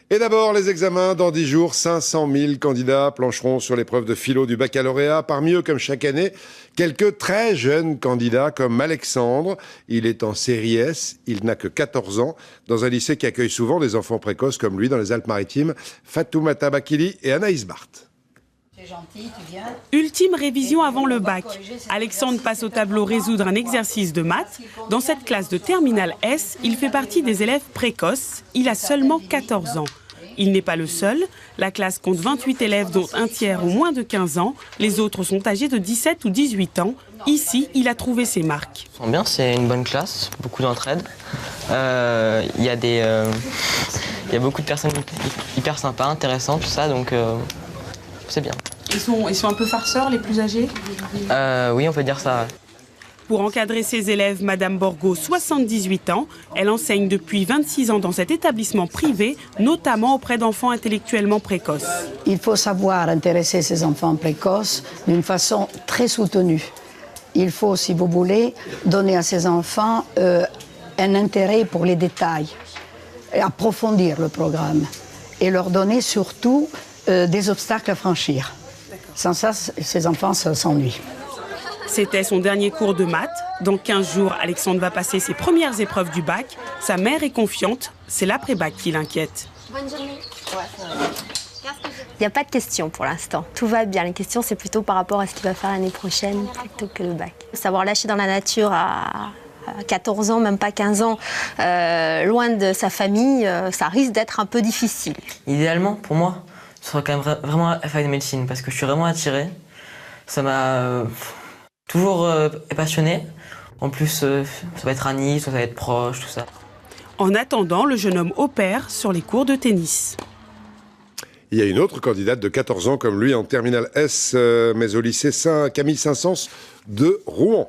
Et d'abord, les examens. Dans 10 jours, 500 000 candidats plancheront sur l'épreuve de philo du baccalauréat. Parmi eux, comme chaque année, quelques très jeunes candidats comme Alexandre. Il est en série S, il n'a que 14 ans, dans un lycée qui accueille souvent des enfants précoces comme lui dans les Alpes-Maritimes. Fatoumata Bakili et Anaïs Barthes. Ultime révision avant le bac. Alexandre passe au tableau résoudre un exercice de maths. Dans cette classe de terminale S, il fait partie des élèves précoces. Il a seulement 14 ans. Il n'est pas le seul. La classe compte 28 élèves dont un tiers ont moins de 15 ans. Les autres sont âgés de 17 ou 18 ans. Ici, il a trouvé ses marques. Bien, c'est une bonne classe, beaucoup d'entraide. Il y a beaucoup de personnes hyper sympas, intéressantes, tout ça, donc c'est bien. Ils sont un peu farceurs, les plus âgés ? Oui, on peut dire ça. Pour encadrer ses élèves, Madame Borgo, 78 ans, elle enseigne depuis 26 ans dans cet établissement privé, notamment auprès d'enfants intellectuellement précoces. Il faut savoir intéresser ces enfants précoces d'une façon très soutenue. Il faut, si vous voulez, donner à ces enfants un intérêt pour les détails, et approfondir le programme et leur donner surtout des obstacles à franchir. Sans ça, ces enfants s'ennuient. C'était son dernier cours de maths. Dans 15 jours, Alexandre va passer ses premières épreuves du bac. Sa mère est confiante, c'est l'après-bac qui l'inquiète. Bonne journée. Il n'y a pas de questions pour l'instant. Tout va bien. Les questions, c'est plutôt par rapport à ce qu'il va faire l'année prochaine plutôt que le bac. Savoir lâcher dans la nature à 14 ans, même pas 15 ans, loin de sa famille, ça risque d'être un peu difficile. Idéalement, pour moi, ce serait quand même vraiment la fac de médecine parce que je suis vraiment attiré. Ça m'a toujours passionné. En plus, ça va être à Nice, ça va être proche, tout ça. En attendant, le jeune homme opère sur les cours de tennis. Il y a une autre candidate de 14 ans comme lui en terminale S, mais au lycée Camille Saint-Saëns de Rouen.